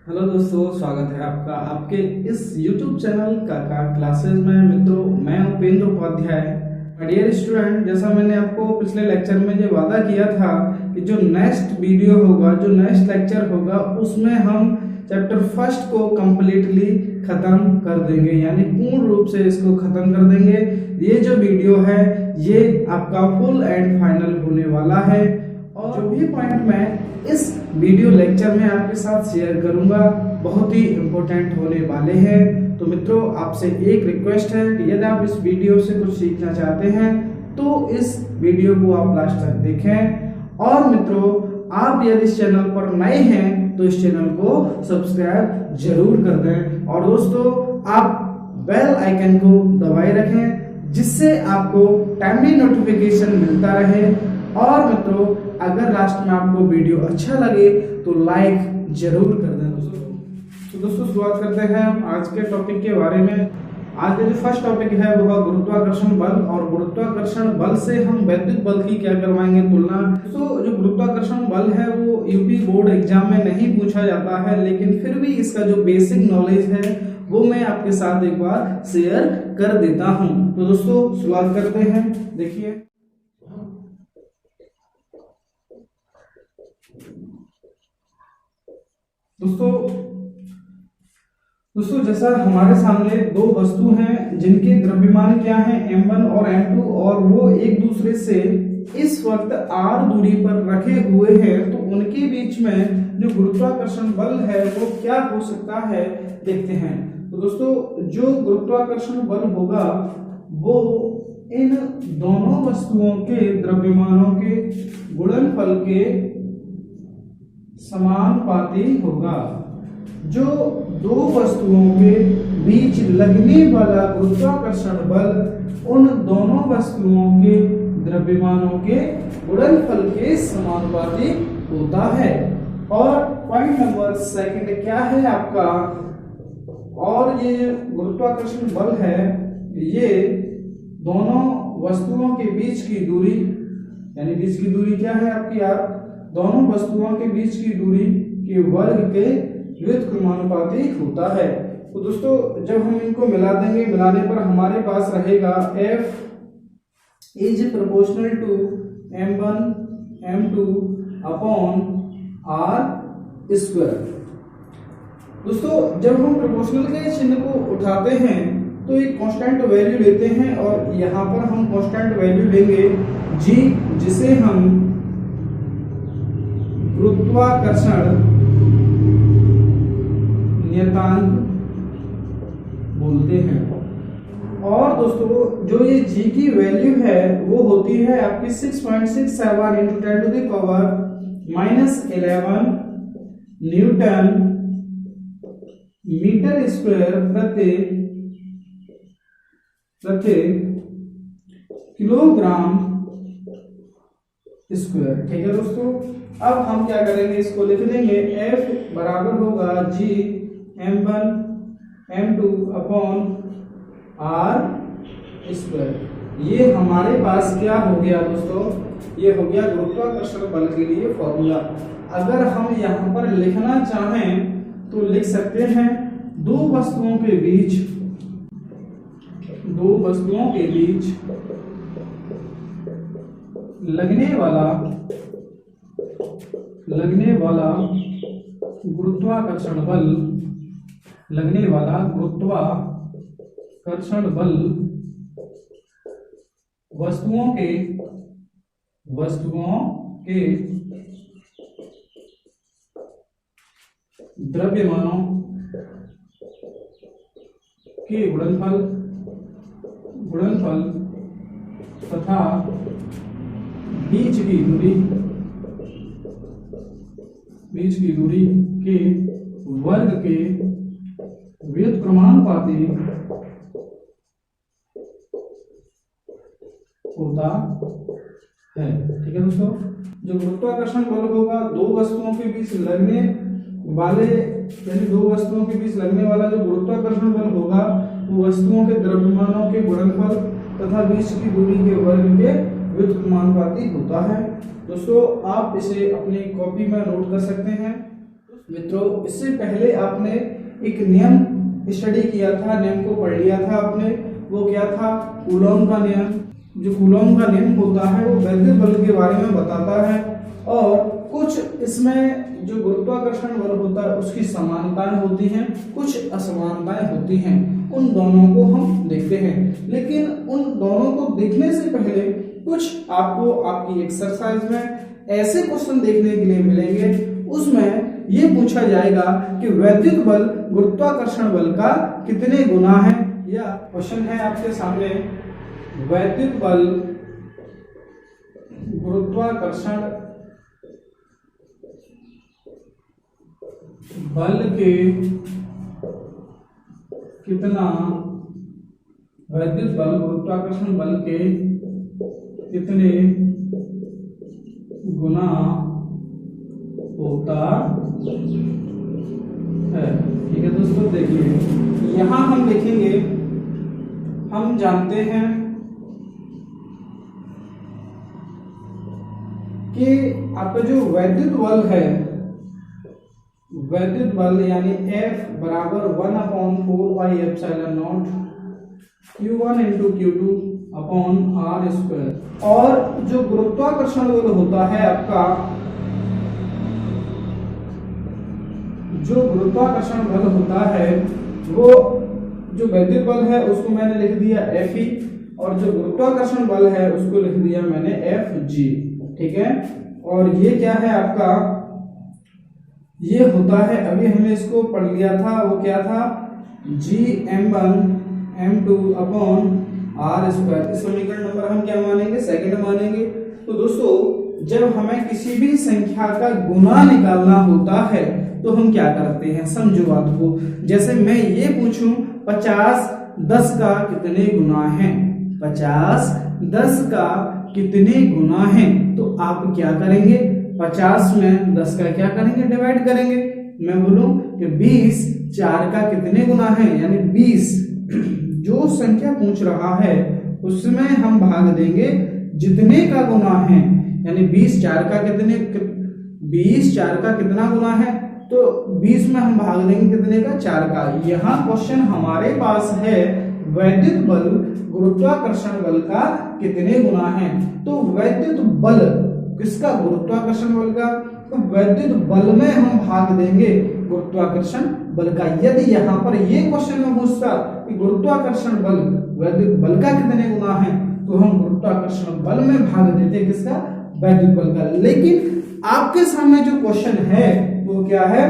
Hello दोस्तों, स्वागत है आपका आपके इस YouTube चैनल का क्लासेस में। मित्रों, मैं उपेंद्र उपाध्याय। डियर स्टूडेंट, जैसा मैंने आपको पिछले लेक्चर में जो वादा किया था कि जो नेक्स्ट वीडियो होगा, जो नेक्स्ट लेक्चर होगा, उसमें हम चैप्टर फर्स्ट को कंप्लीटली खत्म कर देंगे, यानी पूर्ण रूप से इसको खत्म कर देंगे। ये जो वीडियो है ये आपका फुल एंड फाइनल होने वाला है और जो भी पॉइंट मैं इस वीडियो लेक्चर में आपके साथ शेयर करूंगा बहुत ही इम्पोर्टेंट होने वाले हैं। तो मित्रों, आपसे एक रिक्वेस्ट है कि यदि आप इस वीडियो से कुछ सीखना चाहते हैं तो इस वीडियो को आप लास्ट तक देखें। और मित्रों, आप यदि इस चैनल पर नए हैं तो इस चैनल को सब्सक्राइब जरूर कर दें और दोस्तों आप बेल आइकन को दबाए रखें जिससे आपको टाइमली नोटिफिकेशन मिलता रहे। और मित्रों, अगर लास्ट में आपको वीडियो अच्छा लगे तो लाइक जरूर कर दें दोस्तों। शुरुआत करते हैं हम आज के टॉपिक के बारे में। आज का जो फर्स्ट टॉपिक है वह गुरुत्वाकर्षण बल, और गुरुत्वाकर्षण बल से हम वैद्युत बल की क्या करवाएंगे तुलना। दोस्तों, जो गुरुत्वाकर्षण बल है वो यूपी बोर्ड एग्जाम में नहीं पूछा जाता है, लेकिन फिर भी इसका जो बेसिक नॉलेज है वो मैं आपके साथ एक बार शेयर कर देता हूं। तो दोस्तों शुरुआत करते हैं। देखिए दोस्तों जैसा हमारे सामने दो वस्तु हैं जिनके द्रव्यमान क्या है m1 और m2, और वो एक दूसरे से इस वक्त r दूरी पर रखे हुए हैं, तो उनके बीच में जो गुरुत्वाकर्षण बल है वो क्या हो सकता है देखते हैं। तो दोस्तों, जो गुरुत्वाकर्षण बल होगा वो इन दोनों वस्तुओं के द्रव्यमानों के गुणनफल के समानुपाती होगा। जो दो वस्तुओं के बीच लगने वाला गुरुत्वाकर्षण बल उन दोनों वस्तुओं के द्रव्यमानों के गुणनफल के समानुपाती होता है। और पॉइंट नंबर सेकंड क्या है आपका, और ये गुरुत्वाकर्षण बल है, ये दोनों वस्तुओं के बीच की दूरी, यानी बीच की दूरी क्या है आपकी यार, दोनों वस्तुओं के बीच की दूरी के वर्ग के व्युत्क्रमानुपाती होता है। तो दोस्तों जब हम इनको मिला देंगे, मिलाने पर हमारे पास रहेगा F is proportional to m1 m2 upon r square. दोस्तों जब हम प्रोपोर्शनल के चिन्ह को उठाते हैं तो एक कांस्टेंट वैल्यू लेते हैं, और यहाँ पर हम कांस्टेंट वैल्यू लेंगे g, जिसे हम गुरुत्वाकर्षण नियतांक बोलते हैं। और दोस्तों जो ये g की वैल्यू है वो होती है आपकी 6.67 into 10 to the power -11 newton metre square प्रति किलोग्राम स्क्वायर। ठीक है दोस्तों, अब हम क्या करेंगे, इसको लिख देंगे F बराबर होगा G m1 m2 upon r square. ये हमारे पास क्या हो गया दोस्तों, ये हो गया गुरुत्वाकर्षण बल के लिए फॉर्मूला। अगर हम यहाँ पर लिखना चाहें तो लिख सकते हैं दो वस्तुओं के बीच लगने वाला गुरुत्वाकर्षण बल वस्तुओं के द्रव्यमानों के गुणनफल तथा बीच की दूरी के वर्ग के व्युत्क्रमानुपाती होता है। ठीक है दोस्तों, जो गुरुत्वाकर्षण बल होगा दो वस्तुओं के बीच लगने वाले, यानी दो वस्तुओं के बीच लगने वाला जो गुरुत्वाकर्षण बल होगा वो वस्तुओं के द्रव्यमानों के गुणनफल तथा बीच की दूरी के वर्ग के व्युत्क्रमानुपाती होता है। दोस्तों आप इसे अपनी कॉपी में नोट कर सकते हैं। मित्रों इससे पहले आपने एक नियम स्टडी किया था, नियम को पढ़ लिया था आपने। वो क्या था? कूलॉम का नियम। जो कूलॉम का नियम होता है वो वैद्युत बल के बारे में बताता है, और कुछ इसमें जो गुरुत्वाकर्षण बल होता है उसकी समानताएं होती हैं, कुछ असमानताएं होती हैं। उन दोनों को हम देखते हैं, लेकिन उन दोनों को देखने से पहले कुछ आपको आपकी एक्सरसाइज में ऐसे क्वेश्चन देखने के लिए मिलेंगे, उसमें ये पूछा जाएगा कि वैद्युत बल गुरुत्वाकर्षण बल का कितने गुना है। या क्वेश्चन है आपके सामने, वैद्युत बल गुरुत्वाकर्षण बल के कितना, वैद्युत बल गुरुत्वाकर्षण बल के कितने गुना होता है। ठीक है दोस्तों, देखिए यहां हम लिखेंगे, हम जानते हैं कि आपका जो वैद्युत बल है, वैद्युत बल यानी F बराबर 1/4πε0 Q1 × Q2 upon R square. और जो गुरुत्वाकर्षण बल होता है आपका, जो गुरुत्वाकर्षण बल होता है वो, जो वैद्युत बल है उसको मैंने लिख दिया Fe, और जो गुरुत्वाकर्षण बल है उसको लिख दिया मैंने Fg। ठीक है, और ये क्या है आपका, ये होता है, अभी हमने इसको पढ़ लिया था, वो क्या था, Gm1 m2 upon R square. इस समीकरण नंबर हम क्या मानेंगे? सेकंड मानेंगे। तो दोस्तों जब हमें किसी भी संख्या का गुना निकालना होता है तो हम क्या करते हैं, समझो बात को। जैसे मैं ये पूछूं 50 10 का कितने गुना है, 50 10 का कितने गुना है, तो आप क्या करेंगे, 50 में 10 का क्या करेंगे, डिवाइड करेंगे। मैं बोलूं कि 20 4 का कितने गुना है, यानी 20 जो संख्या पूछ रहा है उसमें हम भाग देंगे जितने का गुना है, यानी 20 4 का कितने, 20 4 का कितना गुना है, तो 20 में हम भाग देंगे कितने का, 4 का। यहाँ क्वेश्चन हमारे पास है वैद्युत बल गुरुत्वाकर्षण बल का कितने गुना है। तो वैद्युत बल किसका, गुरुत्वाकर्षण बल का, तो वैद्युत बल में हम भाग देंगे गुरुत्वाकर्षण बल का। यदि यहाँ पर ये क्वेश्चन में पूछता कि गुरुत्वाकर्षण बल वैद्युत बल का कितने गुना है, तो हम गुरुत्वाकर्षण बल में भाग देते किसका, वैद्युत बल का। लेकिन आपके सामने जो क्वेश्चन है वो क्या है,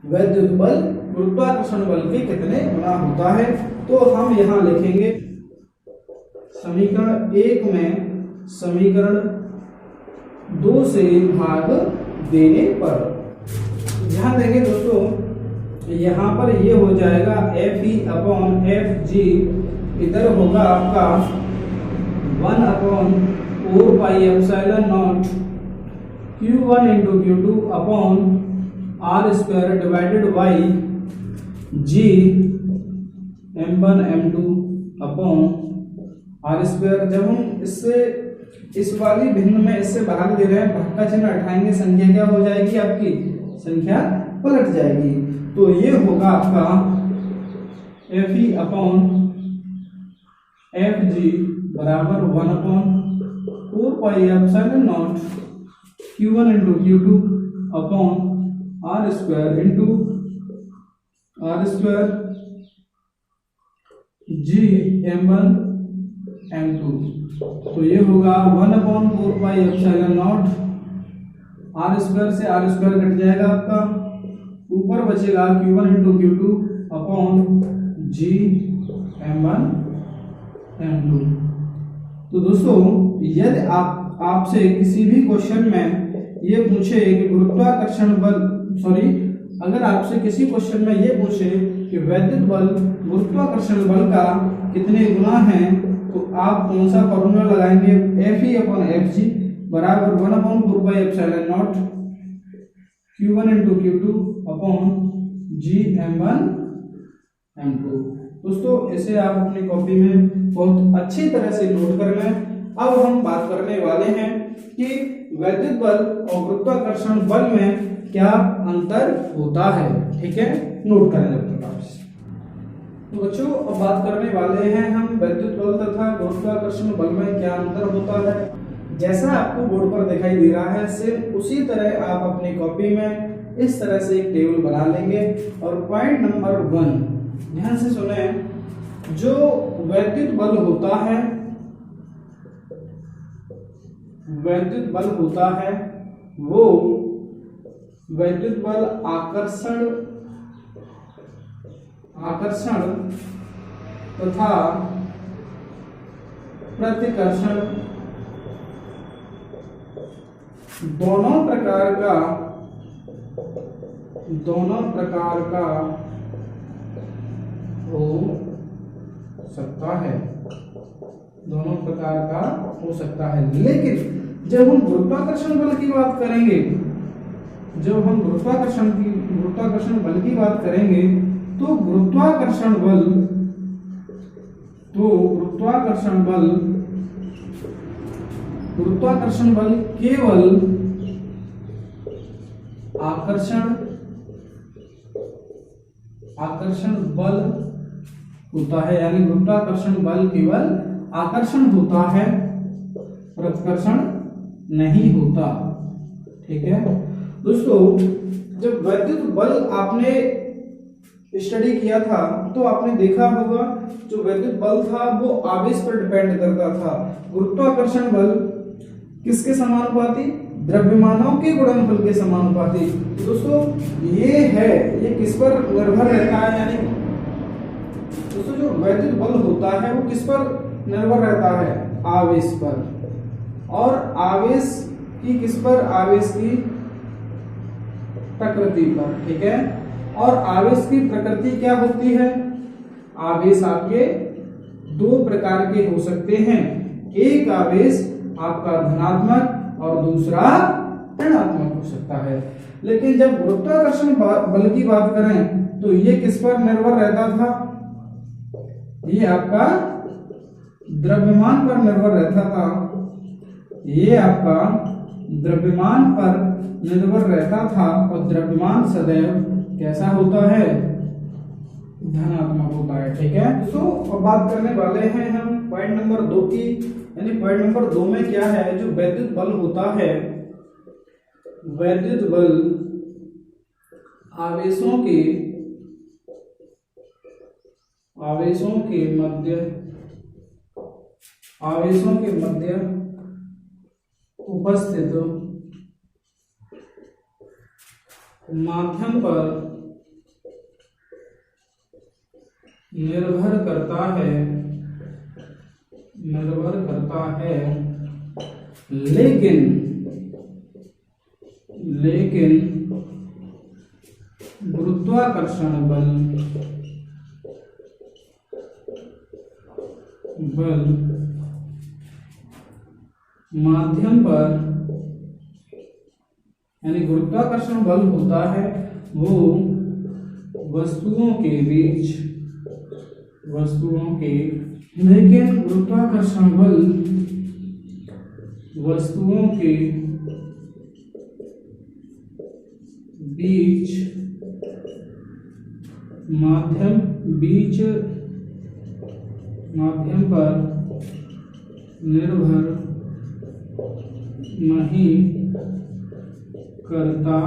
वैद्युत बल गुरुत्वाकर्षण बल के कितने गुना होता है। तो हम यहाँ लिखेंगे समीकरण 1 में समीकरण 2 से भाग देने पर, ध्यान देंगे दोस्तों, यहाँ पर ये हो जाएगा Fe अपॉन Fg, इधर होगा आपका 1/4πε0 Q1 × Q2 upon R square divided by G m1 m2 upon R square. जब हम इससे इस वाली भिन्न में इससे भाग दे रहे हैं, भाग का चिन्ह हटाएंगे, संख्या क्या हो जाएगी, आपकी संख्या पलट जाएगी। तो ये होगा आपका Fe अपॉन Fg बराबर 1/4πε0 Q1 × Q2 upon R square into R square G m1 m2। तो ये होगा 1/4πε0, R स्क्वायर से R स्क्वायर कट जाएगा आपका, ऊपर बचेगा Q1 × Q2 upon G m1 m2। तो दोस्तों यदि आपसे किसी भी क्वेश्चन में ये पूछे कि गुरुत्वाकर्षण बल, अगर आपसे किसी क्वेश्चन में ये पूछे कि वैद्युत बल गुरुत्वाकर्षण बल का कितने गुना है, तो आप कौन सा फॉर्मूला लगाएंगे, Fe अपॉन Fg बराबर 1/4πε0 Q1 × Q2 upon G m1 m2। दोस्तों इसे आप अपनी कॉपी में बहुत अच्छी तरह से नोट कर लें। अब हम बात करने वाले हैं कि वैद्युत बल और गुरुत्वाकर्षण बल में क्या अंतर होता है। ठीक है, नोट करें जब तक आप। तो बच्चों अब बात करने वाले हैं हम वैद्युत बल तथा गुरुत्वाकर्षण बल में क्या अंतर होता है। जैसा आपको बोर्ड पर दिखाई दे रहा है सेम उसी तरह आप अपनी कॉपी में इस तरह से एक टेबल बना लेंगे। और पॉइंट नंबर 1 ध्यान से सुने, जो वैद्युत बल होता है, वैद्युत बल होता है वो वैद्युत बल आकर्षण तथा प्रतिकर्षण दोनों प्रकार का हो सकता है, दोनों प्रकार का हो सकता है। लेकिन जब हम गुरुत्वाकर्षण बल की बात करेंगे, जब हम गुरुत्वाकर्षण बल की बात करेंगे तो गुरुत्वाकर्षण बल केवल आकर्षण बल होता है, यानी गुरुत्वाकर्षण बल केवल आकर्षण होता है, प्रतिकर्षण नहीं होता। ठीक है दोस्तों, जब वैद्युत बल आपने स्टडी किया था तो आपने देखा होगा जो वैद्युत बल था वो आवेश पर डिपेंड करता था। गुरुत्वाकर्षण बल किसके समानुपाती? द्रव्यमानों के गुणनफल के समानुपाती। दोस्तों ये किस पर निर्भर रहता है, यानी दोस्तों जो वैद्युत बल होता है वो किस पर निर्भर रहता है? आवेश पर। और आवेश की किस पर? आवेश की प्रकृति पर। ठीक है, और आवेश की प्रकृति क्या होती है? आवेश आपके दो प्रकार के हो सकते हैं, एक आवेश आपका धनात्मक और दूसरा ऋणात्मक हो सकता है। लेकिन जब गुरुत्वाकर्षण बल की बात करें तो ये किस पर निर्भर रहता था? ये आपका द्रव्यमान पर निर्भर रहता था, ये आपका द्रव्यमान पर निर्भर रहता था। और द्रव्यमान सदैव कैसा होता है? धनात्मक होता है। ठीक है, तो अब बात करने वाले हैं हम पॉइंट नंबर 2 की, यानी पॉइंट नंबर 2 में क्या है? जो वैद्युत बल होता है, वैद्युत बल आवेशों के मध्य उपस्थित माध्यम पर निर्भर करता है, लेकिन गुरुत्वाकर्षण बल माध्यम पर, यानी गुरुत्वाकर्षण बल होता है वो वस्तुओं के, लेकिन गुरुत्वाकर्षण बल वस्तुओं के बीच माध्यम पर निर्भर नहीं करता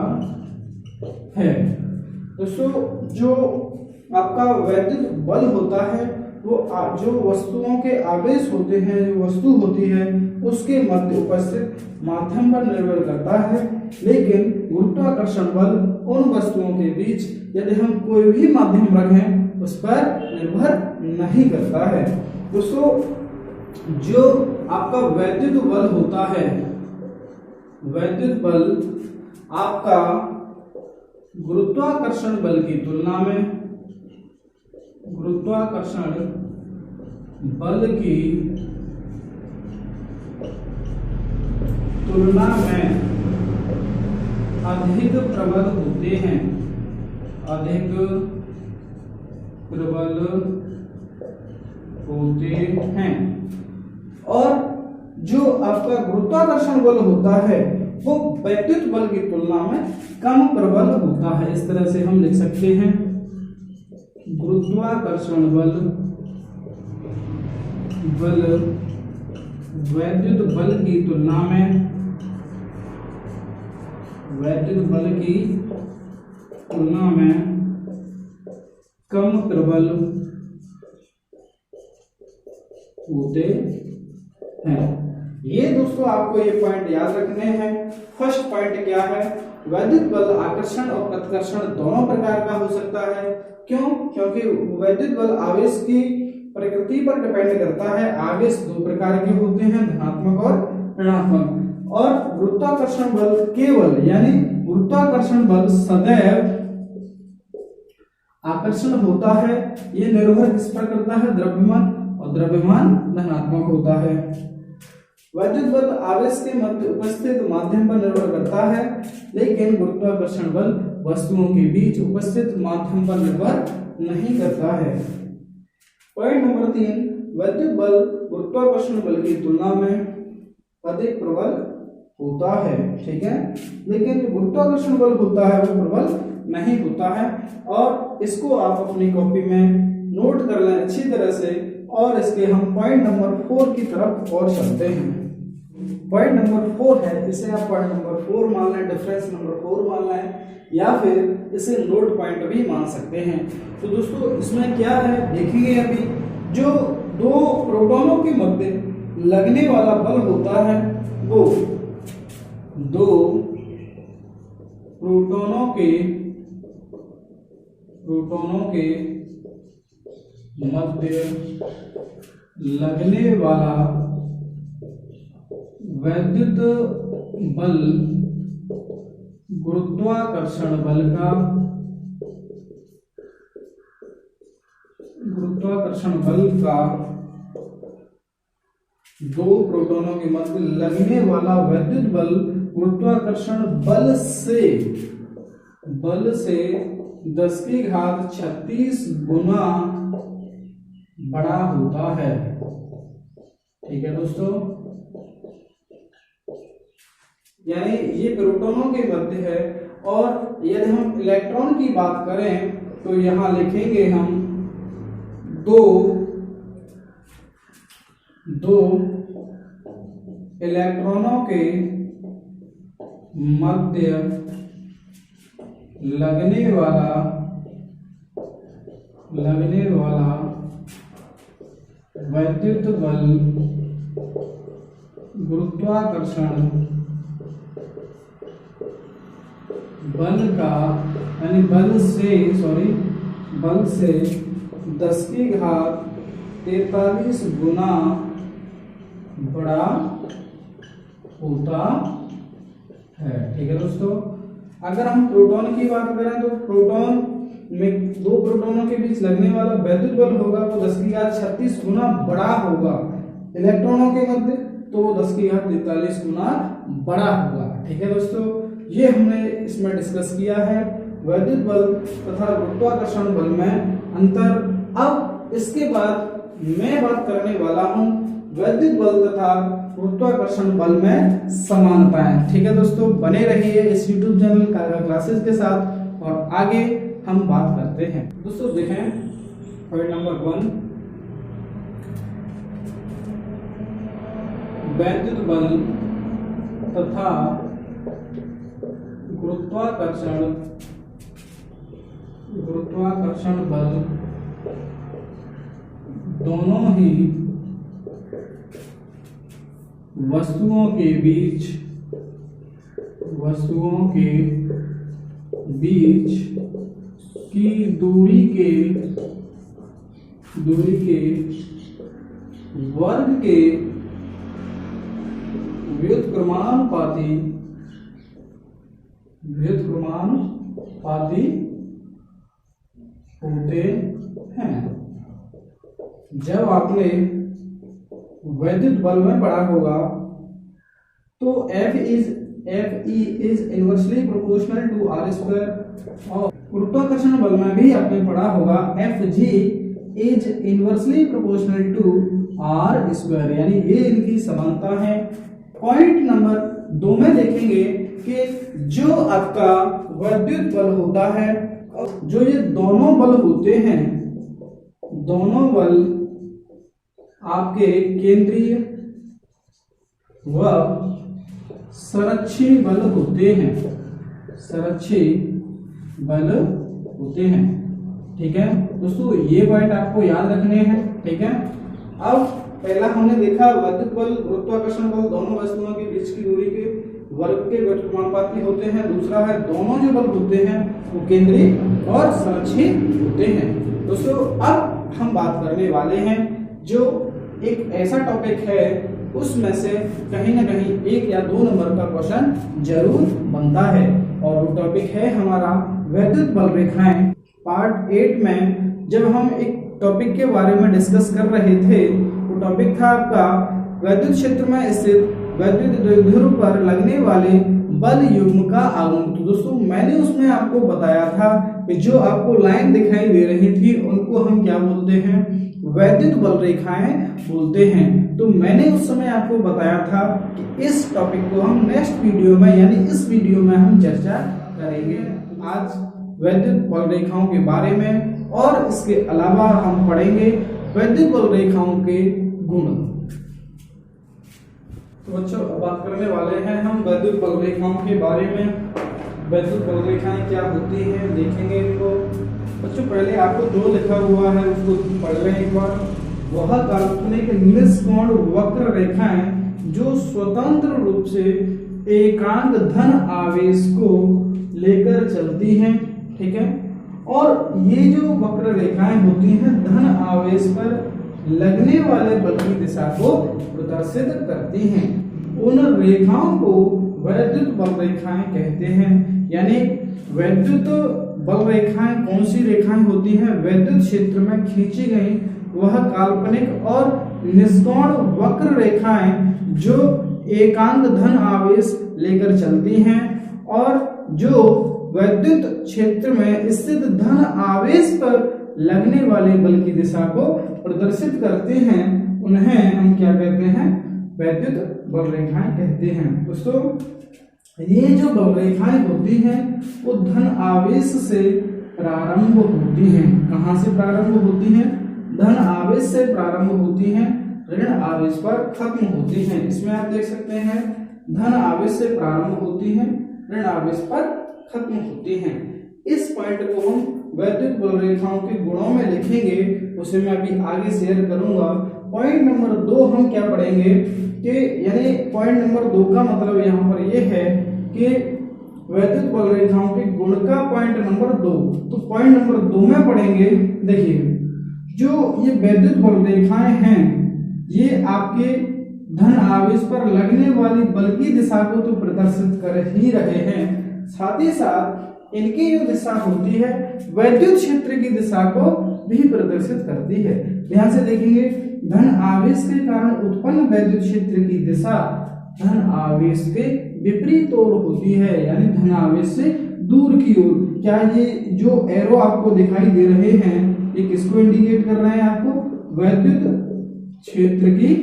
है। दोस्तों जो आपका वैद्युत बल होता है वो जो वस्तुओं के आवेश होते हैं, जो वस्तु होती है उसके मध्य उपस्थित माध्यम पर निर्भर करता है, लेकिन गुरुत्वाकर्षण बल उन वस्तुओं के बीच यदि हम कोई भी माध्यम रखें उस पर निर्भर नहीं करता है। दोस्तों जो आपका वैद्युत बल होता है, वैद्युत बल आपका गुरुत्वाकर्षण बल की तुलना में, गुरुत्वाकर्षण बल की तुलना में अधिक प्रबल होते हैं, अधिक प्रबल होते हैं। और जो आपका गुरुत्वाकर्षण बल होता है वो वैद्युत बल की तुलना में कम प्रबल होता है। इस तरह से हम लिख सकते हैं गुरुत्वाकर्षण बल वैद्युत बल की तुलना में कम प्रबल होते हैं। ये दोस्तों आपको ये पॉइंट याद रखने हैं। फर्स्ट पॉइंट क्या है, वैद्युत बल आकर्षण और प्रतिकर्षण दोनों प्रकार का हो सकता है। क्यों? क्योंकि वैद्युत बल आवेश की प्रकृति पर डिपेंड करता है। आवेश दो प्रकार के होते हैं, धनात्मक और ऋणात्मक। और गुरुत्वाकर्षण बल केवल, यानी गुरुत्वाकर्षण बल सदैव आकर्षण होता है। ये निर्भर किस पर करता है, द्रव्यमान, और द्रव्यमान धनात्मक होता है। वैद्युत बल आवेश के मध्य उपस्थित माध्यम पर निर्भर करता है, लेकिन गुरुत्वाकर्षण बल वस्तुओं के बीच उपस्थित माध्यम पर निर्भर नहीं करता है। पॉइंट नंबर 3, वैद्युत बल गुरुत्वाकर्षण बल की तुलना में अधिक प्रबल होता है। ठीक है, लेकिन जो गुरुत्वाकर्षण बल होता है वो प्रबल नहीं होता है। और इसको आप अपनी कॉपी में नोट कर लें अच्छी तरह से। और इसके हम पॉइंट नंबर 4 की तरफ और चलते हैं। पॉइंट नंबर 4 है, इसे आप पॉइंट नंबर 4 मान लें, डिफरेंस नंबर 4 मान लें, या फिर इसे नोट पॉइंट भी मान सकते हैं। तो दोस्तों इसमें क्या है देखेंगे अभी। जो दो प्रोटॉनों के मध्य लगने वाला बल होता है वो दो प्रोटॉनों के मध्य लगने वाला वैद्युत बल गुरुत्वाकर्षण बल का दो प्रोटॉनों के मध्य लगने वाला वैद्युत बल गुरुत्वाकर्षण बल से 10⁻36 गुना बड़ा होता है। ठीक है दोस्तों, यानी ये प्रोटॉनों के मध्य है। और यदि हम इलेक्ट्रॉन की बात करें तो यहां लिखेंगे हम दो इलेक्ट्रॉनों के मध्य लगने वाला वैद्युत बल गुरुत्वाकर्षण बल का, यानी बल से 10⁻43 गुना बड़ा होता है। ठीक है दोस्तों, अगर हम प्रोटॉन की बात करें तो प्रोटॉन में दो प्रोटॉनों के बीच लगने वाला वैद्युत बल होगा वो 10⁻36 गुना बड़ा होगा। इलेक्ट्रॉनों के मध्य तो वो 10⁻43 गुना बड़ा होगा। ठीक है दोस्तों, ये हमने इसमें डिस्कस किया है वैद्युत बल तथा गुरुत्वाकर्षण बल में अंतर। अब इसके बाद मैं बात करने वाला हूं वैद्युत बल तथा गुरुत्वाकर्षण बल में समानताएं। ठीक है दोस्तों, बने रहिए इस YouTube चैनल कागा क्लासेस के साथ और आगे हम बात करते हैं। दोस्तों देखें पॉइंट नंबर 1, वैद्युत बल तथा गुरुत्वाकर्षण बल दोनों ही वस्तुओं के बीच की दूरी के वर्ग के व्युत्क्रमानुपाती होते हैं। जब आपने वैद्युत बल में पढ़ा होगा तो Fe is inversely proportional to r², और गुरुत्वाकर्षण बल में भी आपने पढ़ा होगा Fg is inversely proportional to r square, यानी ये इनकी समानता है। पॉइंट नंबर 2 में देखेंगे कि जो आपका विद्युत बल होता है, जो ये दोनों बल होते हैं, दोनों बल आपके केंद्रीय व संरक्षी बल होते हैं, संरक्षी बल होते हैं। ठीक है दोस्तों, ये पॉइंट आपको याद रखने हैं। ठीक है, अब पहला हमने देखा विद्युत बल, गुरुत्वाकर्षण बल दोनों वस्तुओं के बीच की दूरी के वर्ग के समानुपाती होते हैं। दूसरा है दोनों जो बल होते हैं वो केंद्रीय और संरक्षी होते हैं। दोस्तों अब हम बात करने वाले हैं जो एक ऐसा टॉपिक है उसमें से कहीं ना कहीं 1 या 2 नंबर का क्वेश्चन जरूर बनता है, और वो टॉपिक है हमारा विद्युत बल रेखाएं। पार्ट 8 में जब हम एक टॉपिक के बारे में डिस्कस कर रहे थे, वो टॉपिक था आपका विद्युत क्षेत्र में स्थित विद्युत द्विध्रुव पर लगने वाले बल युग्म का आगम। तो दोस्तों मैंने उसमें आपको बताया था कि जो आपको लाइन दिखाई दे रही थी उनको हम क्या बोलते हैं, विद्युत बल रेखाएं बोलते हैं। तो मैंने उस समय आपको बताया था कि इस टॉपिक को हम नेक्स्ट वीडियो में, यानी इस वीडियो में हम चर्चा करेंगे। आज विद्युत बल रेखाओं के बारे में और इसके अलावा हम पढ़ेंगे विद्युत बल रेखाओं के गुण। तो बच्चों बात करने वाले हैं हम विद्युत बल रेखाओं के बारे में। विद्युत बल रेखाएं क्या होती हैं देखेंगे इनको। बच्चों पहले आपको जो लिखा हुआ है उसको पढ़ लें एक बार। वह काल्पनिक निष्कोण वक्र रेखाएं जो स्वतंत्र रूप से एकांक धन आवेश को लेकर चलती हैं। ठीक है, और ये जो वक्र रेखाएं होती हैं धन आवेश पर लगने वाले बल की दिशा को प्रदर्शित करती हैं। उन रेखाओं को विद्युत बल रेखाएं कहते हैं। यानी विद्युत बल रेखाएं कौन सी रेखाएं होती हैं, विद्युत क्षेत्र में खींची गई वह काल्पनिक और निष्कोण वक्र रेखाएं जो एकांक धन आवेश लेकर चलती हैं और जो विद्युत क्षेत्र में स्थित धन आवेश पर लगने वाले बल की दिशा को प्रदर्शित करते हैं, उन्हें हम क्या कहते हैं, विद्युत बल रेखाएं कहते हैं। दोस्तों ये जो बल रेखाएं होती हैं वो धन आवेश से प्रारंभ होती हैं। कहां से प्रारंभ होती हैं, धन आवेश से प्रारंभ होती हैं, ऋण आवेश पर खत्म होती हैं। इसमें आप देख सकते हैं धन आवेश से प्रारंभ होती हैं, ऋण आवेश पर खत्म होती हैं। इस पॉइंट को हम विद्युत बल रेखाओं के गुणों में लिखेंगे, उसे मैं अभी आगे शेयर करूंगा। पॉइंट नंबर 2 हम क्या पढ़ेंगे कि यानी पॉइंट नंबर 2 का मतलब यहाँ पर ये है कि विद्युत बल रेखाओं के गुण का पॉइंट नंबर 2। तो पॉइंट नंबर 2 में पढ़ेंगे, देखिए जो ये विद्युत बल रेखाएं हैं ये आपके धन आवेश पर लगने वाली बल की दिशा को तो प्रदर्शित कर ही रहे हैं, साथ ही साथ इनकी जो दिशा होती है विद्युत क्षेत्र की दिशा को भी प्रदर्शित करती है। ध्यान से देखेंगे, धन आवेश के कारण उत्पन्न विद्युत क्षेत्र की दिशा धन आवेश के विपरीत ओर होती है, यानी धन आवेश से दूर की ओर। क्या ये जो एरो आपको दिखाई दे रहे हैं ये किसको इंडिकेट कर रहे हैं, आपको विद्युत क्षेत्र की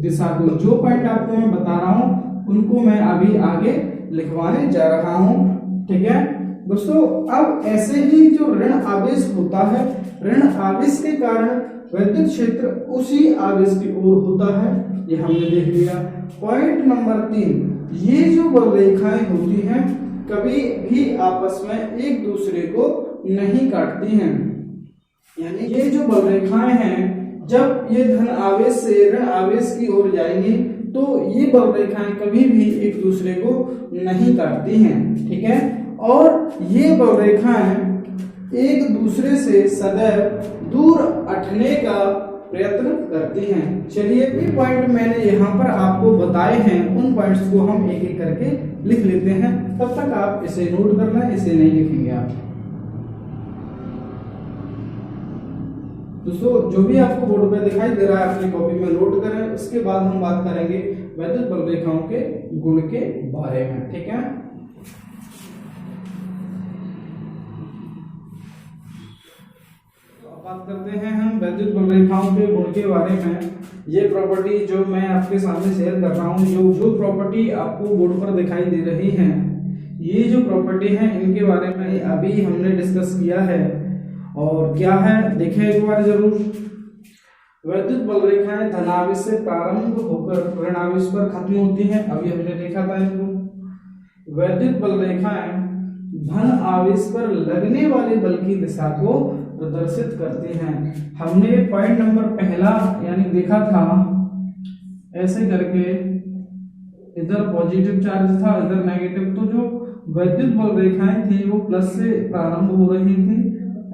दिशा को। जो पॉइंट आपको मैं बता रहा हूं उनको मैं अभी आगे लिखवाने जा रहा हूं। ठीक है दोस्तों, अब ऐसे ही जो ऋण आवेश होता है, ऋण आवेश के कारण विद्युत क्षेत्र उसी आवेश की ओर होता है, ये हमने देख लिया। पॉइंट नंबर 3, ये जो बल रेखाएं होती हैं कभी भी आपस में एक दूसरे को नहीं काटती हैं। यानी ये जो बल रेखाएं हैं जब ये धन आवेश से ऋण आवेश की ओर जाएंगी तो ये बल रेखाएं कभी भी एक दूसरे को नहीं काटती हैं। ठीक है, और ये बल रेखाएं एक दूसरे से सदैव दूर हटने का प्रयत्न करती हैं। चलिए ये पॉइंट मैंने यहाँ पर आपको बताए हैं, उन पॉइंट्स को हम एक एक करके लिख लेते हैं। तब तक आप इसे नोट कर लें, इसे नहीं लिखेंगे आप। दोस्तों जो भी आपको बोर्ड पे दिखाई दे रहा है अपनी कॉपी में नोट करें। उसके बाद हम बात करेंगे विद्युत बल रेखाओं के गुण के बारे में। ठीक है, बात करते हैं हम वैद्युत बल रेखाओं के गुण के बारे में। ये प्रॉपर्टी जो मैं आपके सामने शेयर कर रहा हूँ, जो प्रॉपर्टी आपको बोर्ड पर दिखाई दे रही हैं, ये जो प्रॉपर्टी है इनके बारे में अभी हमने डिस्कस किया है। और क्या है देखें एक बार जरूर। वैद्युत बल रेखाएं धनावेश से प्रारंभ होकर ऋणावेश पर खत्म होती हैं। अभी हमने देखा था इनको। वैद्युत बल रेखाएं धन आवेश पर लगने वाले बल की दिशा को प्रदर्शित करते हैं। हमने पॉइंट नंबर पहला यानी देखा था ऐसे करके, इधर पॉजिटिव चार्ज था इधर नेगेटिव, तो जो वैद्युत बल रेखाएं थी वो प्लस से प्रारंभ हो रही थी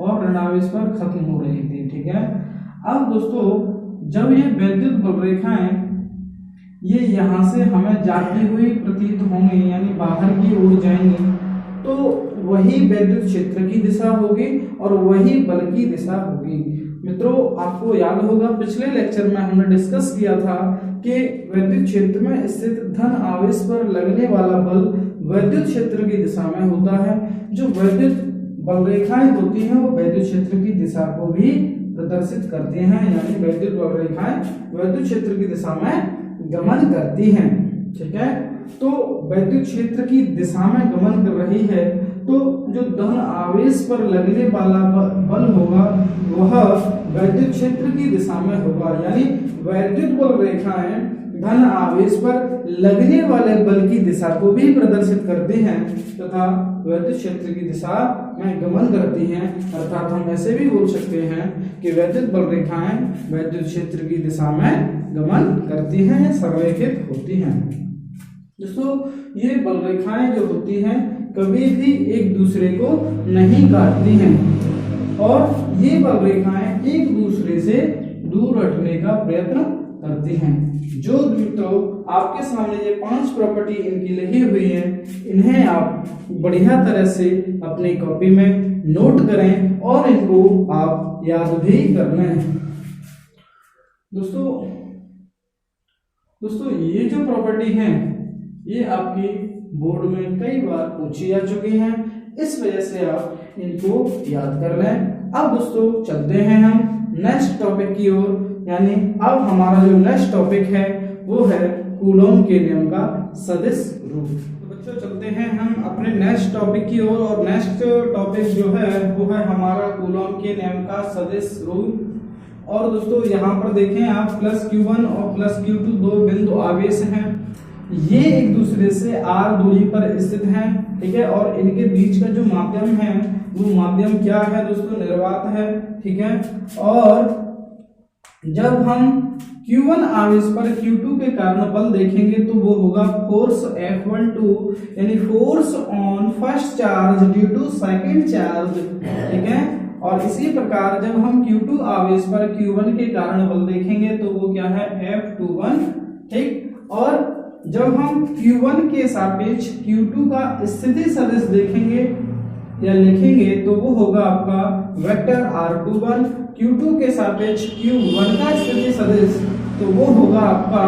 और ऋणावेश पर खत्म हो रही थी। ठीक है। अब दोस्तों जब ये वैद्युत बल रेखाएं ये यहाँ से हमें जाती हुई प्रतीत होंगी यानी बाहर की ओर जाएंगी, तो वही वैद्युत क्षेत्र की दिशा होगी और वही बल की दिशा होगी। मित्रों आपको याद होगा पिछले लेक्चर में हमने डिस्कस किया था कि वैद्युत क्षेत्र में स्थित धन आवेश पर लगने वाला बल वैद्युत क्षेत्र की दिशा में होता है। जो वैद्युत बल रेखाएं होती हैं वो वैद्युत क्षेत्र की दिशा को भी प्रदर्शित करती हैं, यानी वैद्युत बल रेखाएं वैद्युत क्षेत्र की दिशा में गमन करती हैं। ठीक है। तो वैद्युत क्षेत्र की दिशा में गमन कर रही है, तो जो धन आवेश पर लगने वाला बल होगा वह वैद्युत क्षेत्र की दिशा में होगा। यानी वैद्युत बल रेखाएं धन आवेश पर लगने वाले बल की दिशा को भी प्रदर्शित करते हैं तथा वैद्युत क्षेत्र की दिशा में गमन करती हैं। अर्थात हम ऐसे भी बोल सकते हैं कि वैद्युत बल रेखाएं वैद्युत क्षेत्र की दिशा में गमन करती हैं, संरेखित होती हैं। दोस्तों ये बल रेखाएं जो होती हैं कभी भी एक दूसरे को नहीं काटती हैं और ये बल रेखाएं एक दूसरे से दूर हटने का प्रयत्न करती हैं। जो मित्रों आपके सामने ये 5 प्रॉपर्टी इनकी लिखी हुई है, इन्हें आप बढ़िया तरह से अपनी कॉपी में नोट करें और इनको आप याद भी कर लें। दोस्तों ये जो प्रॉपर्टी है ये आपकी बोर्ड में कई बार पूछी जा चुकी हैं, इस वजह से आप इनको याद कर लें। अब दोस्तों चलते हैं हम नेक्स्ट टॉपिक की ओर, यानी अब हमारा जो नेक्स्ट टॉपिक है वो है कूलॉम के नियम का सदिश रूप। तो बच्चों चलते हैं हम अपने नेक्स्ट टॉपिक की ओर, और नेक्स्ट टॉपिक जो है वो है हमारा कूलॉम के नियम का सदिश रूप। और दोस्तों यहाँ पर देखें आप +Q1 और +Q2 दो बिंदु आवेश हैं, ये एक दूसरे से r दूरी पर स्थित हैं। ठीक है। और इनके बीच का जो माध्यम है वो माध्यम क्या है दोस्तों, निर्वात है। ठीक है। और जब हम Q1 आवेश पर Q2 के कारण बल देखेंगे तो वो होगा फोर्स F12 यानी force on first charge due to second charge. ठीक है। और इसी प्रकार जब हम Q2 आवेश पर Q1 के कारण बल देखेंगे तो वो क्या है, F21। ठीक। और जब हम Q1 के सापेक्ष Q2 का स्थिति सदिश देखेंगे या लिखेंगे तो वो होगा आपका वेक्टर R21। Q2 के सापेक्ष Q1 का स्थिति सदिश तो वो होगा आपका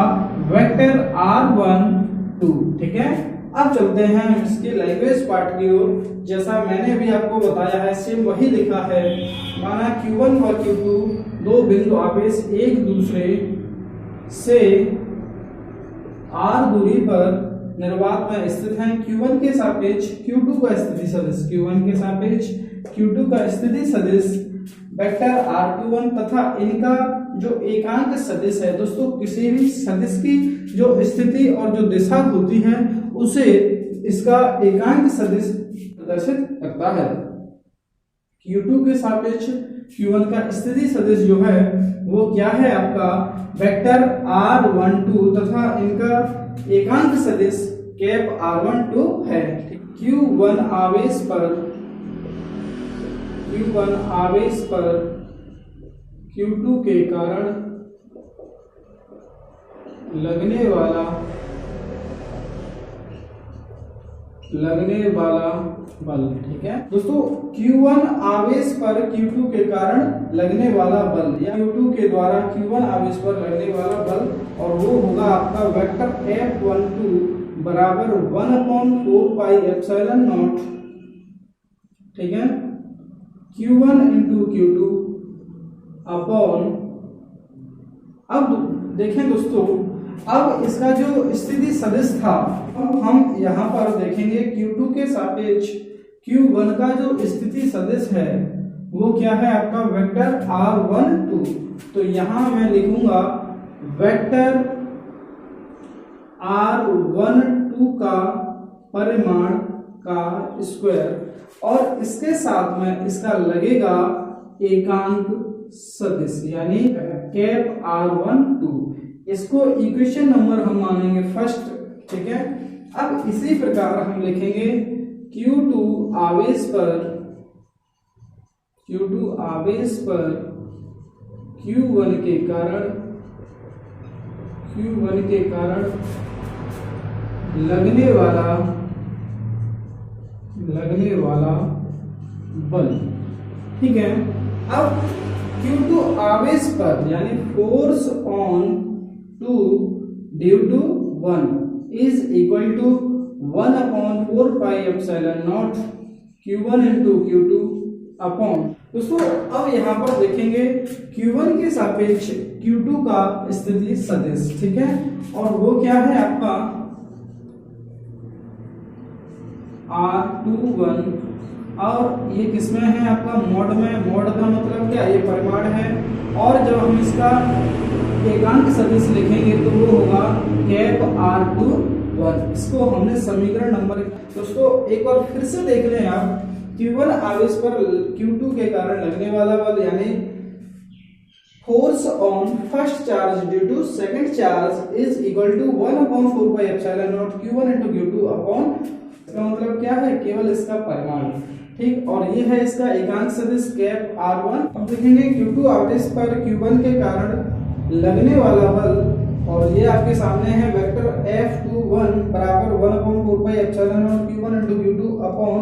वेक्टर R12। ठीक है। अब चलते हैं इसके लैंग्वेज पार्ट की ओर। जैसा मैंने भी आपको बताया है सेम वही लिखा है। माना Q1 और Q2 दो बिंदु आवेश एक दूसरे से r दूरी पर निर्वात में स्थित हैं। Q1 के सापेक्ष Q2 का स्थिति सदिश, Q1 के सापेक्ष Q2 का स्थिति सदिश वेक्टर R21 तथा इनका जो एकांक सदिश है दोस्तों, किसी भी सदिश की जो स्थिति और जो दिशा होती है उसे इसका एकांक सदिश प्रदर्शित करता है। Q2 के सापेक्ष Q1 का स्थिति सदिश जो है वो क्या है आपका वेक्टर R12 तथा इनका एकांक सदिश कैप R12 है। Q1 आवेश पर Q2 के कारण लगने वाला बल। ठीक है दोस्तों, Q1 आवेश पर Q2 के कारण लगने वाला बल या Q2 के द्वारा Q1 आवेश पर लगने वाला बल, और वो होगा आपका वेक्टर F12 बराबर 1/4 पाई एप्सिलॉन नॉट। ठीक है। Q1 इंटू Q2 अपॉन, अब देखें दोस्तों, अब इसका जो स्थिति सदिश था, अब हम यहाँ पर देखेंगे Q2 के सापेक्ष Q1 का जो स्थिति सदिश है वो क्या है आपका वेक्टर R12। तो यहाँ मैं लिखूंगा वेक्टर R12 का परिमाण का स्क्वायर और इसके साथ में इसका लगेगा एकांक सदिश यानी कैप R12। इसको इक्वेशन नंबर हम मानेंगे फर्स्ट, ठीक है। अब इसी प्रकार हम लिखेंगे Q2 आवेश पर Q1 के कारण लगने वाला बल, ठीक है। अब Q2 आवेश पर यानी force on 2 due to 1 is equal to 1/4 pi epsilon naught Q1 into Q2 upon. दोस्तों अब यहाँ पर देखेंगे Q1 के सापेक्ष Q2 का स्थिति सदिश, ठीक है, और वो क्या है आपका R21 और ये किसमें है आपका मोड में। मोड का मतलब क्या, ये परिमाण है। और जब हम इसका एकांक सदिश लिखेंगे तो वो होगा कैप R21। इसको हमने समीकरण नंबर, दोस्तों एक बार फिर से देख लें आप, Q1 आवेश पर Q2 के कारण लगने वाला बल यानी force on first charge due to second charge is equal to 1/4 pi epsilon naught Q1 into Q2 upon, इसका मतलब क्या है, केवल इसका परिमाण, ठीक। और ये है इसका एकांक सदिश कैप R1। अब देखेंगे Q2 आवेश पर Q1 के कारण लगने वाला बल और ये आपके सामने है वेक्टर F21 बराबर 1/4 pi epsilon naught Q1 into Q2 upon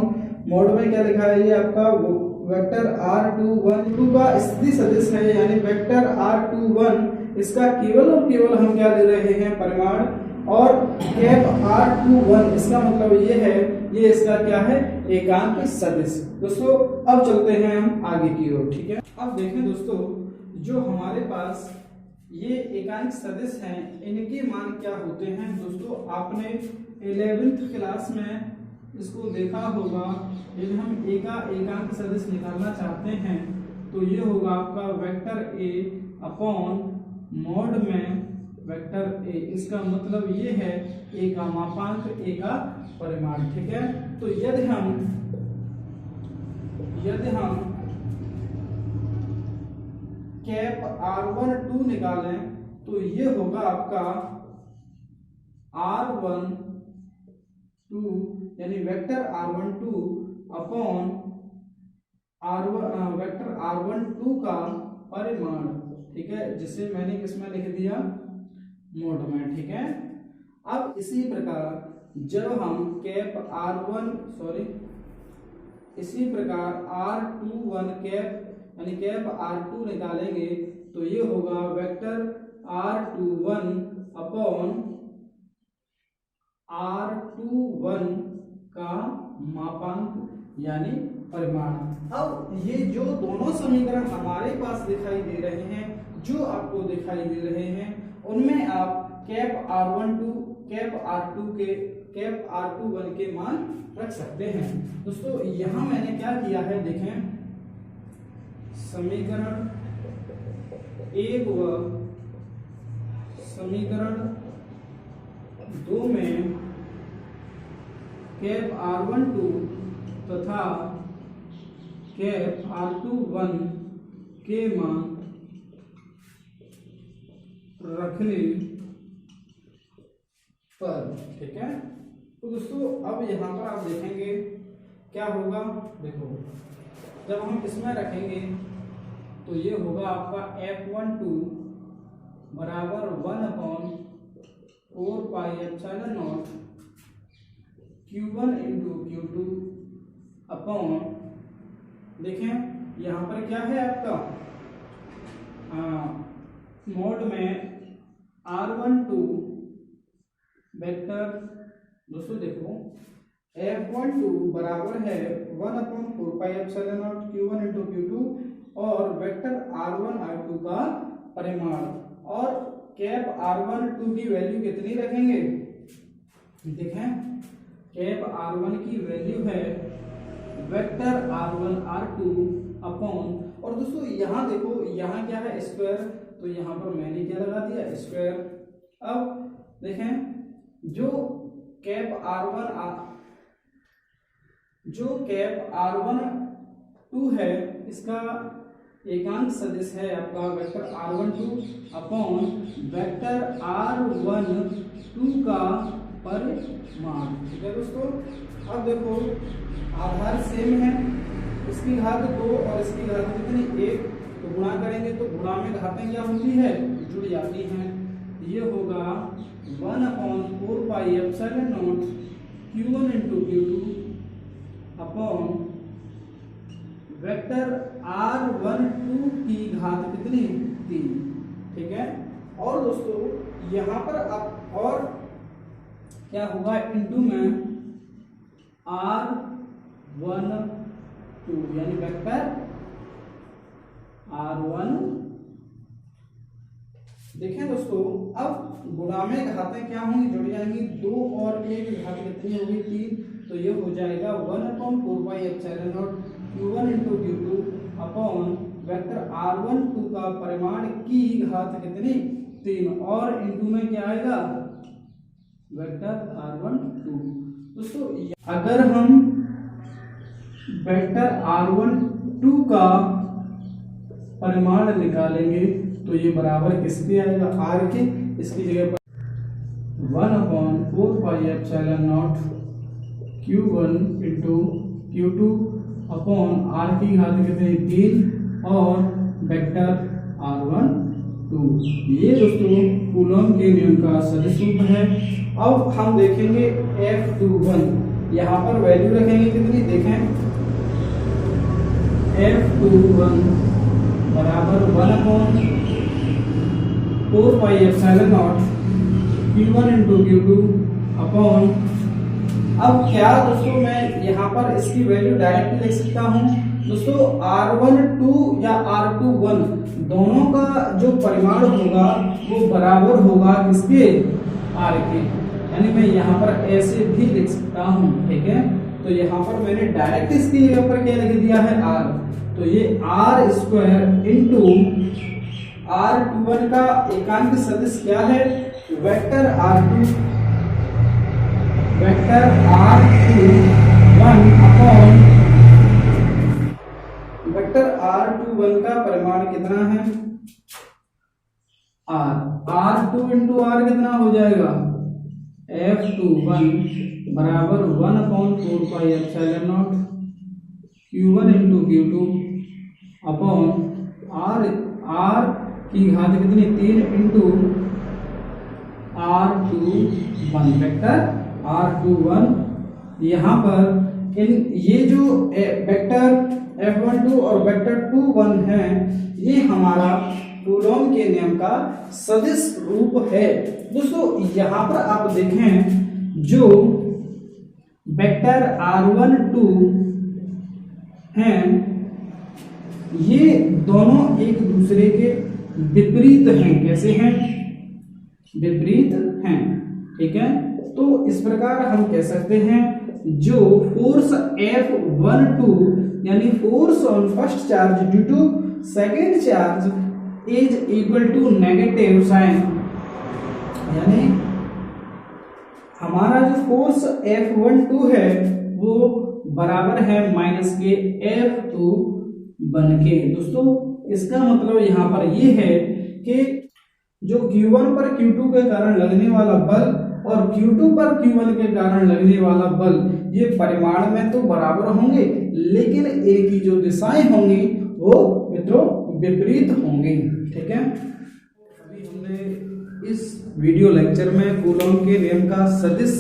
mode में क्या लिखा है, ये आपका वेक्टर R21 का स्थिति सदिश है यानी वेक्टर R21, इसका केवल और केवल हम क्या ले रहे हैं, परिमाण। और कैप R21 इसका मतलब ये है, ये इसका क्या है, एकांक सदिश। दोस्तों अब चलते हैं हम आगे की ओर, ठीक है। अब देखें दोस्तों, जो हमारे पास ये एकांक सदिश हैं इनके मान क्या होते हैं। दोस्तों आपने 11th क्लास में इसको देखा होगा, यदि हम एकांक सदिश निकालना चाहते हैं तो ये होगा आपका वेक्टर A अपॉन मोड में वेक्टर A। इसका मतलब ये है A का मापांक, A का परिमाण, ठीक है। तो यदि हम कैप R12 निकालें तो ये होगा आपका R12 यानी vector R12 upon vector R12 का परिमाण, ठीक है, जिसे मैंने किसमें लिख दिया, मोड में, ठीक है। अब इसी प्रकार जब हम इसी प्रकार R21 कैप यानी कैप R2 निकालेंगे तो ये होगा वेक्टर R21 अपॉन R21 का मापांक यानी परिमाण। अब ये जो दोनों समीकरण हमारे पास दिखाई दे रहे हैं, जो आपको दिखाई दे रहे हैं, उनमें आप कैप R21 के मान रख सकते हैं। दोस्तों यहां मैंने क्या किया है, देखें, समीकरण 1 व समीकरण 2 में कैप R12 तथा कैप R21 के मान रखने पर, ठीक है। तो दोस्तों अब यहाँ पर आप देखेंगे क्या होगा, देखो जब हम इसमें रखेंगे तो ये होगा आपका F12 बराबर 1/4 pi epsilon naught Q1 into Q2 upon, देखें यहाँ पर क्या है आपका मोड में R12 वेक्टर। दोस्तों देखो F12 बराबर है 1/4 pi epsilon naught Q1 into Q2 और वेक्टर r1 r2 का परिमाण। और कैप r1 2 की वैल्यू कितनी रखेंगे, देखें कैप r1 की वैल्यू है वेक्टर r1 r2 अपॉन, और दोस्तों यहाँ देखो यहाँ क्या है स्क्वायर, तो यहाँ पर मैंने क्या लगा दिया स्क्वायर। अब देखें जो कैप r1 2 है इसका एकांक सदिश है आपका vector r12 upon vector r12 का परिमाण। ठीक है दोस्तों, अब देखो आधार सेम है, इसकी घात 2 और इसकी घात कितनी 1, तो गुणा करेंगे तो गुणा में घातें क्या होती है, जुड़ जाती हैं। ये होगा 1/4 pi epsilon naught q1 into q2 upon vector r12 की घात कितनी 3। ठीक है, और दोस्तों यहाँ पर अब और क्या होगा इंटू में r12 यानी वेक्टर r1। देखें दोस्तों अब गुणा में घातें क्या होंगी, जुड़ जाएंगी, 2 और 1 घात कितनी होगी 3, तो ये हो जाएगा 1/4 pi epsilon naught q1 into q2 upon vector r12 का परिमाण की घात कितनी 3, और इंटू में क्या आएगा वेक्टर r12। दोस्तों अगर हम वेक्टर r12 का परिमाण निकालेंगे तो ये बराबर किसके आएगा r के, इसकी जगह पर 1/4 pi epsilon naught q1 into q2 upon r की घात कितनी 3 और वेक्टर r12। ये दोस्तों कूलॉम के नियम का सदिश रूप है। अब हम देखेंगे F21, यहाँ पर वैल्यू रखेंगे कितनी, देखें F21 बराबर 1/4 pi epsilon naught q1 into q2 upon, अब क्या दोस्तों मैं यहाँ पर इसकी वैल्यू डायरेक्ट लिख सकता हूँ दोस्तों, r12 या r21 दोनों का जो परिमाण होगा वो बराबर होगा किसके r के, यानी मैं यहाँ पर ऐसे भी लिख सकता हूँ। ठीक है, तो यहाँ पर मैंने डायरेक्ट इसकी जगह पर क्या लिख दिया है r, तो ये r स्क्वायर इंटू r21 का एकांक सदिश क्या है vector r21 upon vector r21 का परिमाण कितना है r2 इंटू r कितना हो जाएगा F21 बराबर 1/4 pi epsilon naught q1 into q2 upon r की घात कितनी 3 इंटू r21 वेक्टर r21। यहाँ पर ये जो वेक्टर F12 और वेक्टर 21 है ये हमारा कूलॉम के नियम का सदिश रूप है। दोस्तों यहाँ पर आप देखें जो वेक्टर r12 हैं ये दोनों एक दूसरे के विपरीत हैं। कैसे हैं, विपरीत हैं। ठीक है, तो इस प्रकार हम कह सकते हैं जो फोर्स F12 यानी force on first charge due to second charge is equal to negative sign, यानी हमारा जो फोर्स F12 है वो बराबर है माइनस के F2 बन के। दोस्तों इसका मतलब यहाँ पर ये है कि जो Q1 पर Q2 के कारण लगने वाला बल और Q2 पर Q1 के कारण लगने वाला बल ये परिमाण में तो बराबर होंगे लेकिन इनकी जो दिशाएं होंगी वो मित्रों विपरीत होंगी। ठीक है, अभी हमने इस वीडियो लेक्चर में कूलॉम के नियम का सदिश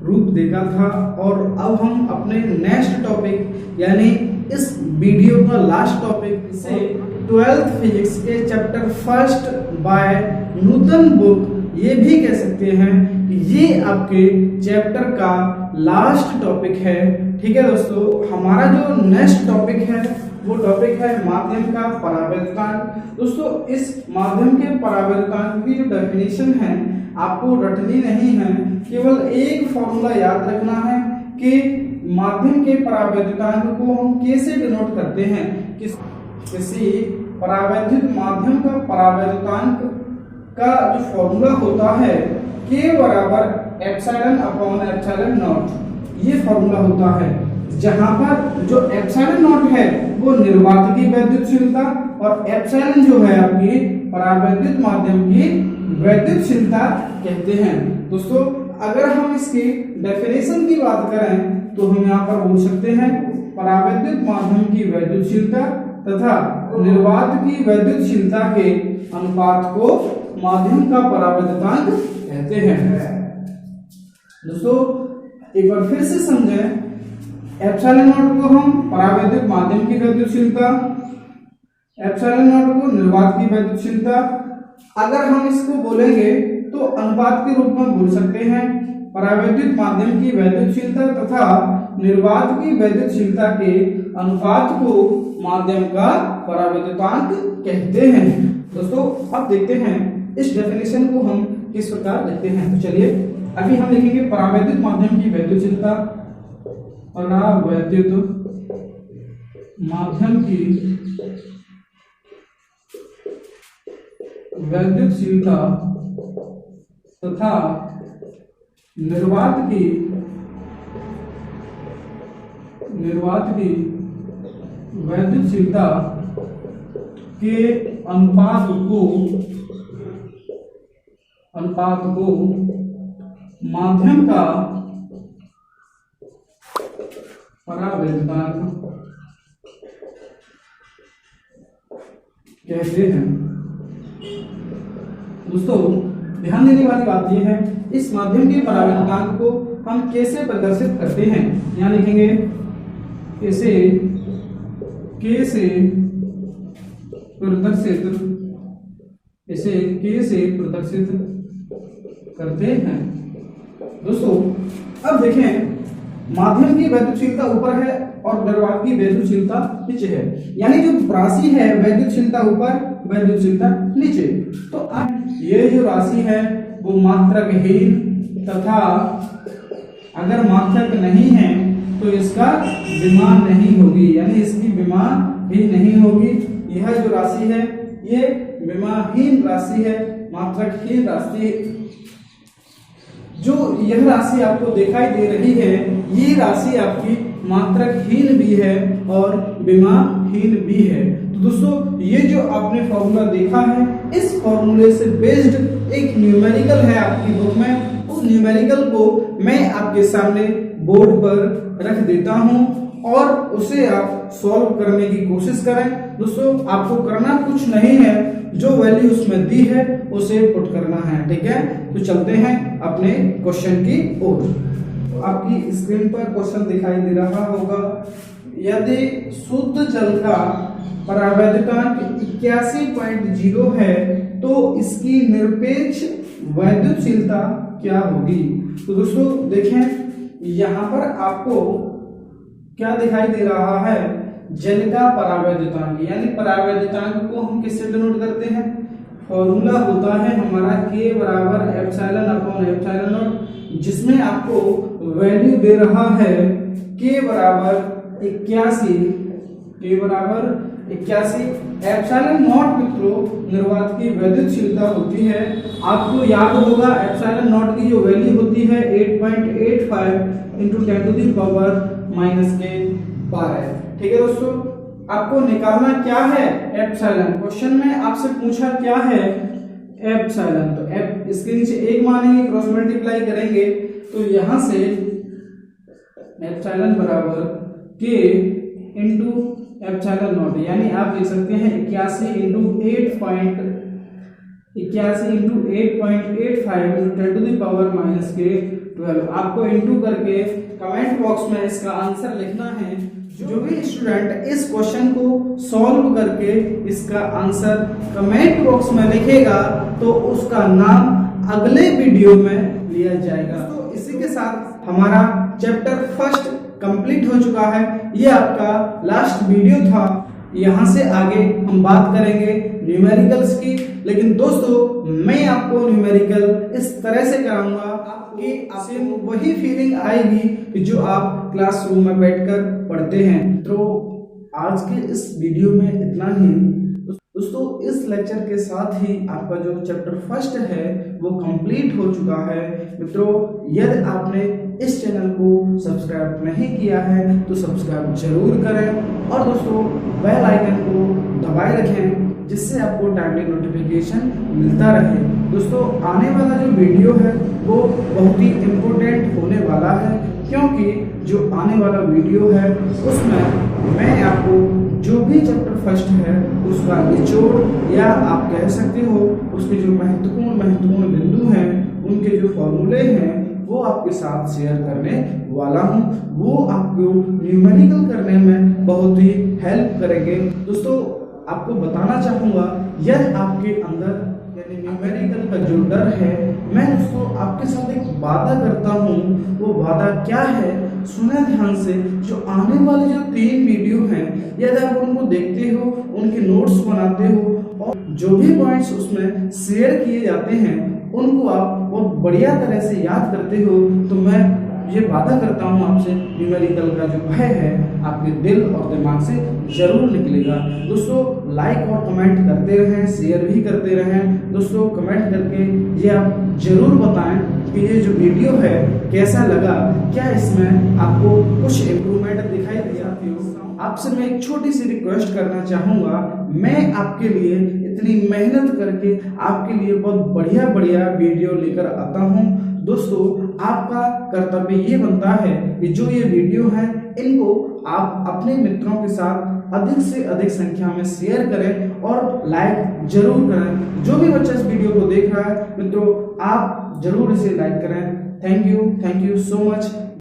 रूप देखा था और अब हम अपने नेक्स्ट टॉपिक यानी इस वीडियो का लास्ट टॉपिक से 12th फिजिक्स के chapter first by Newton book ये भी कह सकते हैं कि ये आपके चैप्टर का लास्ट टॉपिक है। ठीक है दोस्तों, हमारा जो नेक्स्ट टॉपिक है वो टॉपिक है माध्यम का परावर्तकांक। दोस्तों इस माध्यम के परावर्तकांक की जो डेफिनेशन है आपको रटनी नहीं है, केवल एक फॉर्मूला याद रखना है कि माध्यम के परावर्तकांक को हम कैसे डिनोट करते हैं। किसी परावर्तित माध्यम का परावर्तकांक का जो फॉर्मूला होता है K बराबर एप्सिलॉन अपॉन एप्सिलॉन नॉट, ये फॉर्मूला होता है, जहां पर जो एप्सिलॉन नॉट है वो निर्वात की वैद्युतशीलता और एप्सिलॉन जो है आपकी परावर्तित माध्यम की वैद्युतशीलता कहते हैं। दोस्तों अगर हम इसकी डेफिनेशन की बात करें तो हम यहाँ पर बोल सकते हैं परावर्तित माध्यम की वैद्युतशीलता तथा निर्वात की वैद्युतशीलता के अनुपात को माध्यम का परावर्तकांक कहते हैं। दोस्तों एक बार फिर से समझें, एप्सिलॉन नॉट को हम परावर्तित माध्यम की वैद्युतशीलता, एप्सिलॉन नॉट को निर्वात की वैद्युतशीलता, अगर हम इसको बोलेंगे तो अनुपात के रूप में बोल सकते हैं परावर्तित माध्यम की वैद्युतशीलता तथा निर्वात की वैद्युतशीलता के अनुपात को माध्यम का परावर्तकांक कहते हैं। दोस्तों अब देखते हैं इस डेफिनेशन को हम किस प्रकार लिखते हैं। तो चलिए अभी हम लिखेंगे परावर्तित माध्यम की वैद्युतशीलता, परावर्तित माध्यम की वैद्युतशीलता तथा निर्वात की वैद्युतशीलता के अनुपात को माध्यम का परावर्तकांक कहते हैं। दोस्तों ध्यान देने वाली बात यह है, इस माध्यम के परावर्तकांक को हम कैसे प्रदर्शित करते हैं। यहाँ लिखेंगे इसे K से प्रदर्शित करते हैं। दोस्तों अब देखें माध्यम की वैद्युतशीलता ऊपर है और निर्वात की वैद्युतशीलता नीचे है, यानी जो राशि है वैद्युतशीलता ऊपर वैद्युतशीलता नीचे। तो अब ये जो राशि है वो मात्रकहीन तथा अगर मात्रक नहीं है तो इसका विमा नहीं होगी, यानी इसकी विमा भी नहीं होगी। यह जो राशि है ये विमाहीन राशि है, मात्रकहीन राशि। जो यह राशि आपको दिखाई दे रही है ये राशि आपकी मात्रकहीन भी है और विमाहीन भी है। तो दोस्तों ये जो आपने फॉर्मूला देखा है, इस फॉर्मूले से बेस्ड एक न्यूमेरिकल है आपकी बुक में, उस न्यूमेरिकल को मैं आपके सामने बोर्ड पर रख देता हूं और उसे आप सॉल्व करने की कोशिश करें। दोस्तों आपको करना कुछ नहीं है, जो वैल्यू उसमें दी है उसे पुट करना है, ठीक है। तो चलते हैं अपने क्वेश्चन की ओर। तो आपकी स्क्रीन पर क्वेश्चन दिखाई दे रहा होगा, यदि शुद्ध जल का परावर्तकांक 81.0 है तो इसकी निरपेक्ष वैद्युतशीलता क्या होगी। तो दोस्तों देखें यहाँ पर आपको क्या दिखाई दे रहा है, जल का परावर्तकांक, यानी परावर्तकांक को हम किससे डिनोट करते हैं, फॉर्मूला होता है हमारा K बराबर एप्सिलॉन अपॉन एप्सिलॉन नॉट, जिसमें आपको वैल्यू दे रहा है K बराबर 81 एप्सिलॉन नॉट मित्रों निर्वात की वैद्युतशीलता होती है। आपको याद होगा एप्सिलॉन नॉट की जो वैल्यू होती है 8.85 × 10⁻⁻⁰ ठीक है दोस्तों। आपको निकालना क्या है एप्सिलॉन, क्वेश्चन में आपसे पूछा क्या है एप्सिलॉन, तो इसके नीचे एक मानेंगे, क्रॉस मल्टीप्लाई करेंगे तो यहां से एप्सिलॉन बराबर K इंटू एप्सिलॉन नॉट, यानी आप लिख सकते हैं 81 × 8.85 × 10⁻⁻⁰ आपको इंटू करके कमेंट बॉक्स में इसका आंसर लिखना है। जो भी स्टूडेंट इस क्वेश्चन को सॉल्व करके इसका आंसर कमेंट बॉक्स में लिखेगा तो उसका नाम अगले वीडियो में लिया जाएगा। तो इसी के साथ हमारा चैप्टर फर्स्ट कंप्लीट हो चुका है। ये आपका लास्ट वीडियो था। यहाँ से आगे हम बात करेंगे न्यूमेरिकल्स की। लेकिन दोस्तों मैं आपको न्यूमेरिकल इस तरह से कराऊंगा कि सेम वही फीलिंग आएगी कि जो आप क्लासरूम में बैठकर पढ़ते हैं। तो आज के इस वीडियो में इतना ही दोस्तों। इस लेक्चर के साथ ही आपका जो चैप्टर फर्स्ट है वो कंप्लीट हो चुका है। मित्रों यदि आपने इस चैनल को सब्सक्राइब नहीं किया है तो सब्सक्राइब जरूर करें और दोस्तों बेल आइकन को दबाए रखें जिससे आपको टाइमली नोटिफिकेशन मिलता रहे। दोस्तों आने वाला जो वीडियो है वो बहुत ही इम्पोर्टेंट होने वाला है, क्योंकि जो आने वाला वीडियो है उसमें मैं आपको जो भी चैप्टर फर्स्ट है उसका निचोड़ या आप कह सकते हो उसके जो महत्वपूर्ण बिंदु हैं, उनके जो फॉर्मूले हैं वो आपके साथ शेयर करने वाला हूं। वो आपको न्यूमेरिकल करने में बहुत ही हेल्प करेंगे। दोस्तों आपको बताना चाहूंगा यदि आपके अंदर यानी न्यूमेरिकल का जो डर है, मैं दोस्तों आपके साथ एक वादा करता हूँ। वो वादा क्या है सुने ध्यान से। जो आने वाले जो 3 वीडियो हैं यदि आप उनको देखते हो, उनके नोट्स बनाते हो और जो भी पॉइंट्स उसमें शेयर किए जाते हैं उनको आप बहुत बढ़िया तरह से याद करते हो, तो मैं ये वादा करता हूँ आपसे न्यूमेरिकल का जो भय है आपके दिल और दिमाग से जरूर निकलेगा। दोस्तों लाइक और कमेंट करते रहें, शेयर भी करते रहें। दोस्तों कमेंट करके ये आप जरूर बताएं कि ये जो वीडियो है कैसा लगा, क्या इसमें आपको कुछ इम्प्रूवमेंट दिखाई दे जाती हो। आपसे मैं एक छोटी सी रिक्वेस्ट करना चाहूँगा। मैं आपके लिए इतनी मेहनत करके आपके लिए बहुत बढ़िया वीडियो लेकर आता हूँ। दोस्तों आपका कर्तव्य ये बनता है कि जो ये वीडियो है इनको आप अपने मित्रों के साथ अधिक से अधिक संख्या में शेयर करें और लाइक जरूर करें। जो भी बच्चा इस वीडियो को देख रहा है मित्रों आप जरूर इसे लाइक करें। Thank you so much.